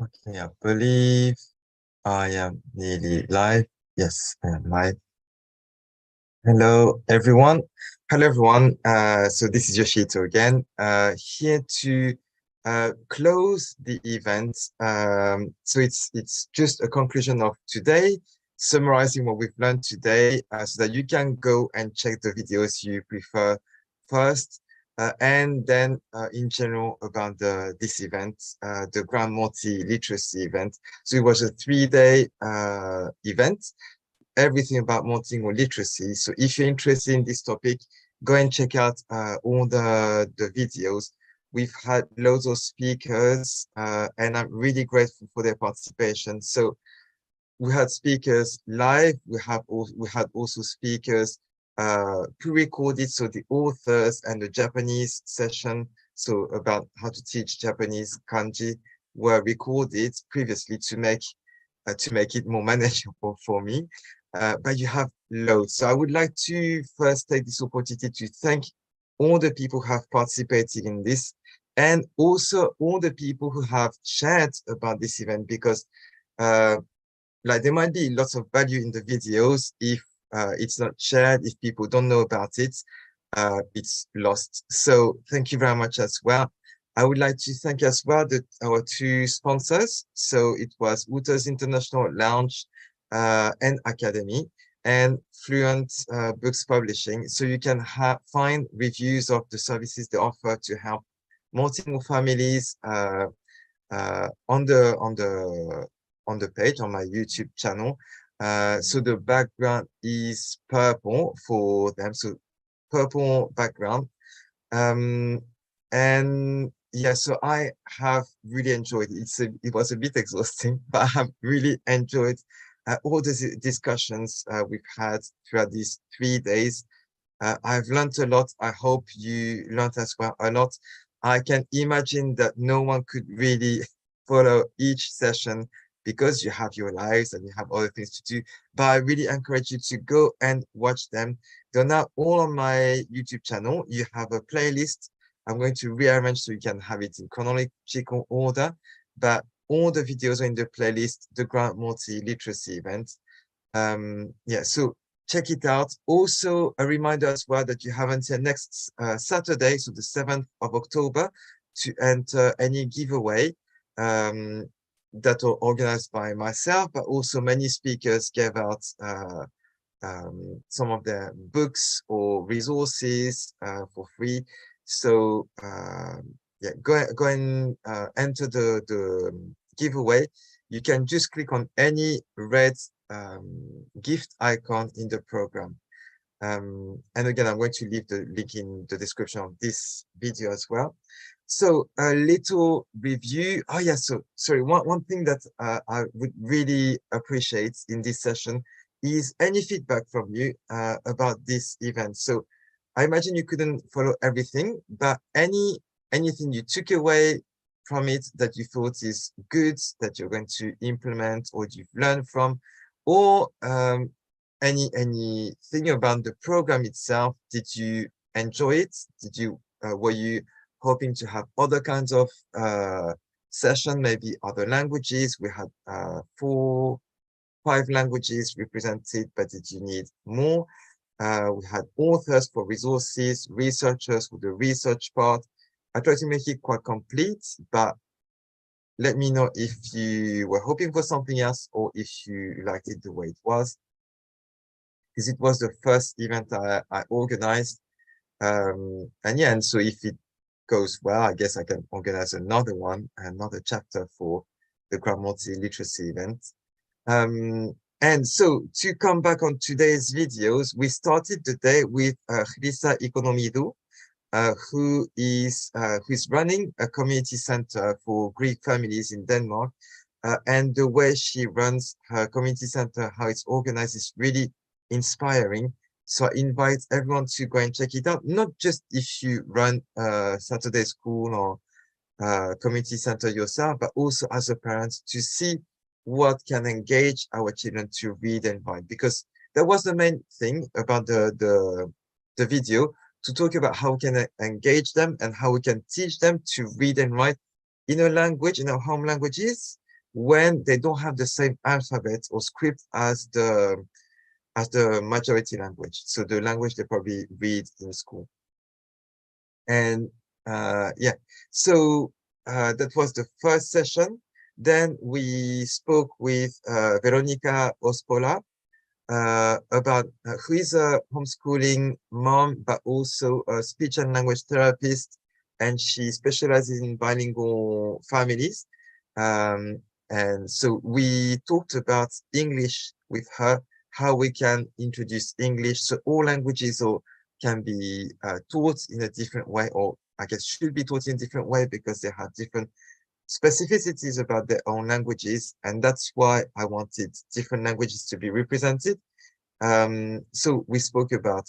Okay, I believe I am nearly live. Yes, I am live. Hello, everyone. Hello, everyone. So this is Yoshito again, here to close the event. So it's just a conclusion of today, summarizing what we've learned today, so that you can go and check the videos you prefer first, and then in general about this event, the Grand Multi-Literacy event. So it was a 3-day event, everything about multilingual literacy. So if you're interested in this topic, go and check out all the videos. We've had loads of speakers, and I'm really grateful for their participation. So we had speakers live. We had also speakers pre-recorded. So the authors and the Japanese session, so about how to teach Japanese kanji, were recorded previously to make it more manageable for me. But you have loads. So I would like to first take this opportunity to thank all the people who have participated in this, and also all the people who have shared about this event, because like there might be lots of value in the videos. If it's not shared, if people don't know about it, it's lost. So thank you very much as well. I would like to thank as well our two sponsors. So it was Uter's International Lounge and Academy, and Fluent Books Publishing. So you can find reviews of the services they offer to help multilingual families on the page on my YouTube channel. So the background is purple for them. So purple background. And yeah, so I have really enjoyed it. It was a bit exhausting, but I have really enjoyed all the discussions we've had throughout these 3 days. I've learned a lot. I hope you learned as well a lot. I can imagine that no one could really follow each session because you have your lives and you have other things to do. But I really encourage you to go and watch them. They're now all on my YouTube channel. You have a playlist. I'm going to rearrange so you can have it in chronological order. But all the videos are in the playlist, the Grand Multi-Literacy event. Yeah, so check it out. Also, a reminder as well that you have until next Saturday, so the 7th of October, to enter any giveaway that are organized by myself, but also many speakers gave out some of their books or resources for free. So yeah, go and enter the giveaway. You can just click on any red gift icon in the program. And again, I'm going to leave the link in the description of this video as well. So a little review. Oh yeah, so sorry, one thing that I would really appreciate in this session is any feedback from you about this event. So I imagine you couldn't follow everything, but anything you took away from it that you thought is good, that you're going to implement or you've learned from, or anything about the program itself. Did you enjoy it? Were you hoping to have other kinds of session, maybe other languages? We had 5 languages represented, but did you need more? We had authors for resources, researchers for the research part. I tried to make it quite complete, but let me know if you were hoping for something else or if you liked it the way it was, because it was the first event I organized. And yeah, and so if it goes well, I guess I can organize another one, another chapter for the Grand Multi-Literacy event. And so to come back on today's videos, we started the day with Hrisa Ikonomidu, who's running a community center for Greek families in Denmark. And the way she runs her community center, how it's organized, is really inspiring. So I invite everyone to go and check it out, not just if you run a Saturday school or community center yourself, but also as a parent to see what can engage our children to read and write, because that was the main thing about the video, to talk about how we can engage them and how we can teach them to read and write in a language, in our home languages, when they don't have the same alphabet or script as the majority language, so the language they probably read in school. And yeah, so that was the first session. Then we spoke with Veronica Ospola, about who is a homeschooling mom, but also a speech and language therapist, and she specializes in bilingual families. Um, and so we talked about English with her, how we can introduce English, so all languages or can be taught in a different way, or I guess should be taught in a different way because they have different specificities about their own languages, and that's why I wanted different languages to be represented. So we spoke about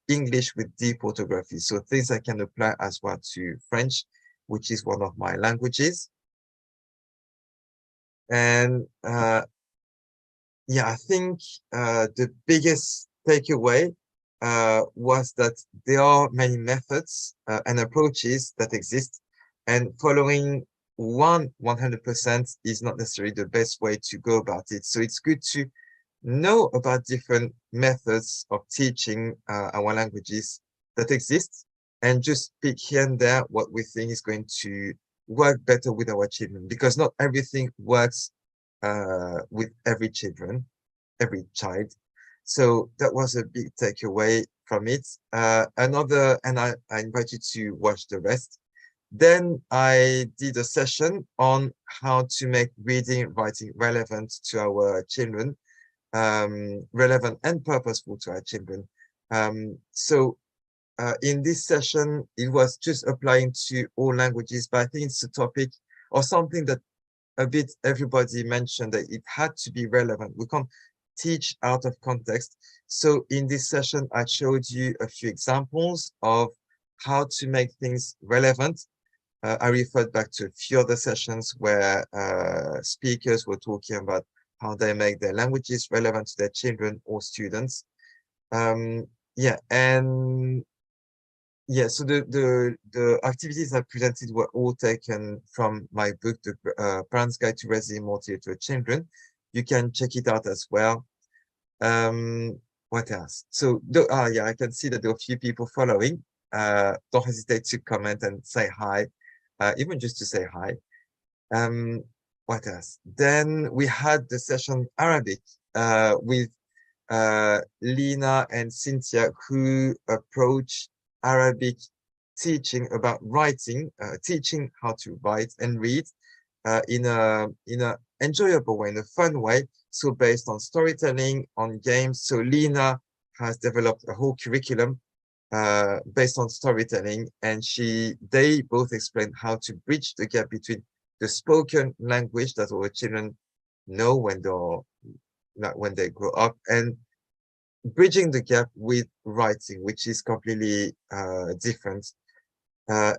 English with deep orthography, so things I can apply as well to French, which is one of my languages. And yeah, I think the biggest takeaway was that there are many methods and approaches that exist, and following 100% is not necessarily the best way to go about it. So it's good to know about different methods of teaching our languages that exist, and just pick here and there what we think is going to work better with our children, because not everything works with every child. So that was a big takeaway from it. And I invite you to watch the rest. Then I did a session on how to make reading and writing relevant to our children, relevant and purposeful to our children. So in this session, it was just applying to all languages, but I think it's a topic or something that a bit everybody mentioned, that it had to be relevant. We can't teach out of context. So in this session, I showed you a few examples of how to make things relevant. I referred back to a few other sessions where speakers were talking about how they make their languages relevant to their children or students. Yeah, and yeah, so the activities I presented were all taken from my book, The Parent's Guide to Raising Multi-Literate Children. You can check it out as well. What else? So, yeah, I can see that there are a few people following. Don't hesitate to comment and say hi, even just to say hi. What else? Then we had the session Arabic with Lina and Cynthia, who approach Arabic teaching about writing, teaching how to write and read in a enjoyable way, in a fun way. So based on storytelling, on games. So Lina has developed a whole curriculum based on storytelling, and they both explain how to bridge the gap between the spoken language that our children know when they grow up, and bridging the gap with writing, which is completely different.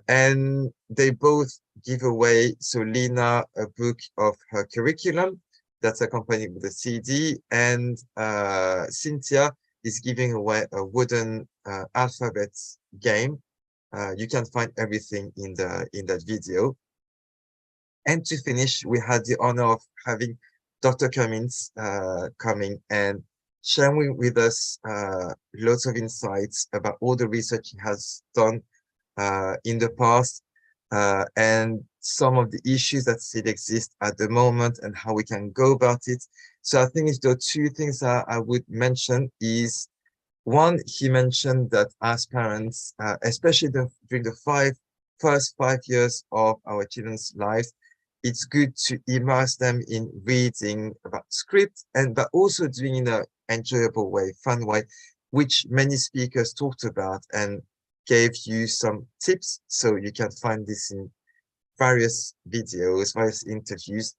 And they both give away, so Lina, a book of her curriculum that's accompanied with a CD, and Cynthia is giving away a wooden alphabet game. You can find everything in that video. And to finish, we had the honor of having Dr. Cummins coming and sharing with us lots of insights about all the research he has done in the past, and some of the issues that still exist at the moment and how we can go about it. So I think it's the two things that I would mention is, one, he mentioned that as parents, especially during the first 5 years of our children's lives, it's good to immerse them in reading about script, but also doing in an enjoyable way, fun way, which many speakers talked about and gave you some tips. So you can find this in various videos, various interviews.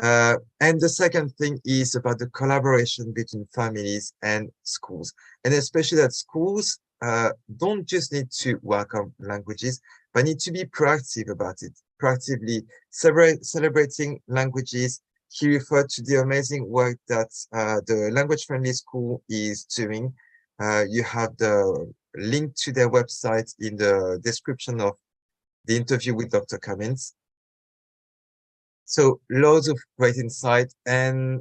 And the second thing is about the collaboration between families and schools, and especially that schools don't just need to work on languages, but need to be proactive about it, proactively celebrating languages. He referred to the amazing work that the Language Friendly School is doing. You have the link to their website in the description of the interview with Dr. Cummins. So loads of great insight. And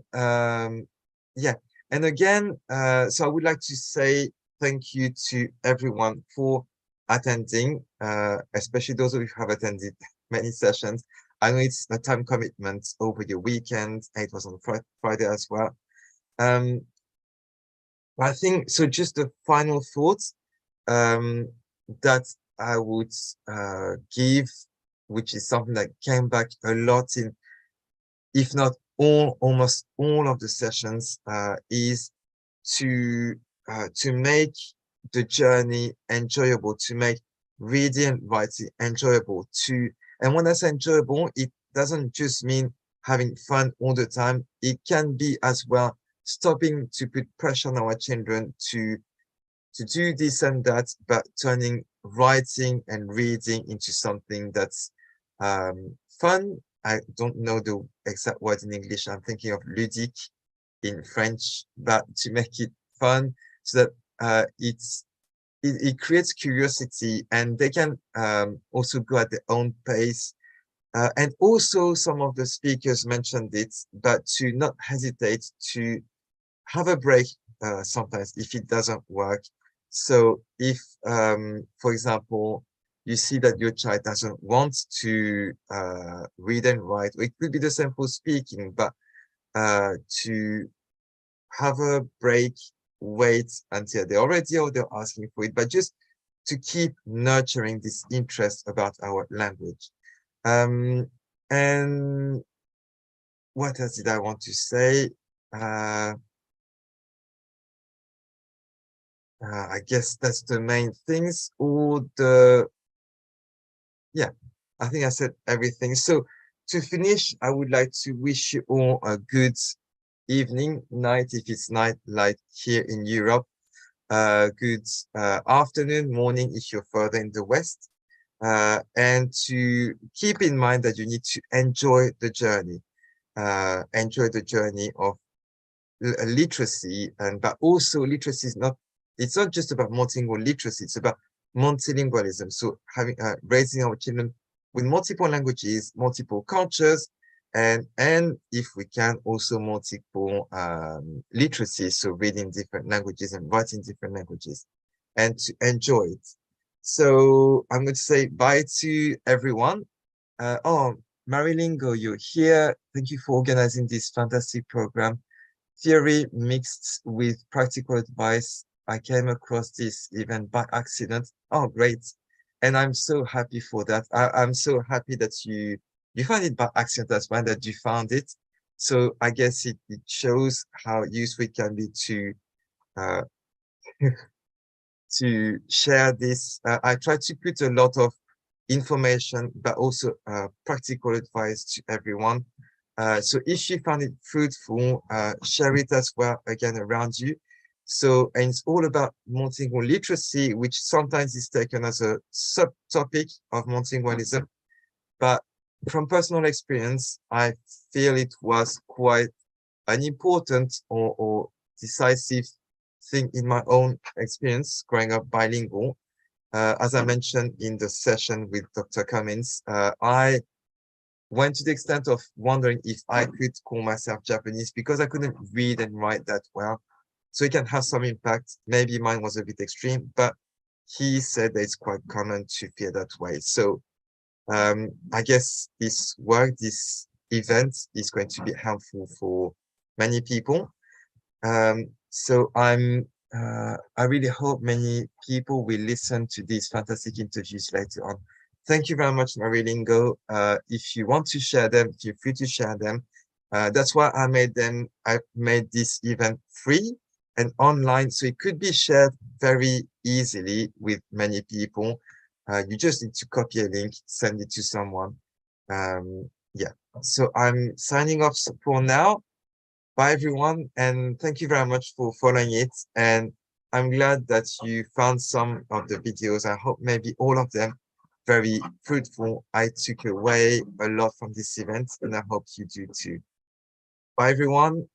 yeah, and again, so I would like to say thank you to everyone for attending, especially those of you who have attended many sessions. I know it's a time commitment over your weekend, and it was on Friday as well. I think so. Just a final thought um, that I would give, which is something that came back a lot in, if not all, almost all of the sessions, is to make the journey enjoyable, to make reading and writing enjoyable. And when I say enjoyable, it doesn't just mean having fun all the time. It can be as well stopping to put pressure on our children to do this and that, but turning writing and reading into something that's fun. I don't know the exact word in English. I'm thinking of ludique in French, but to make it fun so that it creates curiosity, and they can also go at their own pace. And also some of the speakers mentioned it, but to not hesitate to have a break sometimes if it doesn't work. So if, for example, you see that your child doesn't want to read and write, or it could be the same for speaking, but to have a break, wait until they're ready or they're asking for it, but just to keep nurturing this interest about our language. And what else did I want to say? I guess that's the main things. Yeah, I think I said everything. So to finish, I would like to wish you all a good evening, night, if it's night, like here in Europe. Good afternoon, morning, if you're further in the West. And to keep in mind that you need to enjoy the journey. Enjoy the journey of literacy, and but also literacy is not, it's not just about multilingual literacy, it's about multilingualism. So having raising our children with multiple languages, multiple cultures, and if we can also multiple literacy, so reading different languages and writing different languages, and to enjoy it. So I'm going to say bye to everyone. Oh, Marilingo, you're here. Thank you for organizing this fantastic program. Theory mixed with practical advice. I came across this event by accident. Oh, great. And I'm so happy for that. I'm so happy that you found it by accident as well, that you found it. So I guess it shows how useful it can be uh, to share this. I try to put a lot of information, but also practical advice to everyone. So if you found it fruitful, share it as well, again, around you. So, and it's all about multilingual literacy, which sometimes is taken as a subtopic of multilingualism. But from personal experience, I feel it was quite an important or decisive thing in my own experience growing up bilingual. As I mentioned in the session with Dr. Cummins, I went to the extent of wondering if I could call myself Japanese because I couldn't read and write that well. So it can have some impact. Maybe mine was a bit extreme, but he said that it's quite common to feel that way. So I guess this work, this event is going to be helpful for many people. So I really hope many people will listen to these fantastic interviews later on. Thank you very much, Marilingo. If you want to share them, feel free to share them. That's why I made them. I made this event free and online, so it could be shared very easily with many people. You just need to copy a link, send it to someone. Yeah. So I'm signing off for now. Bye, everyone, and thank you very much for following it. And I'm glad that you found some of the videos. I hope maybe all of them very fruitful. I took away a lot from this event, and I hope you do too. Bye, everyone.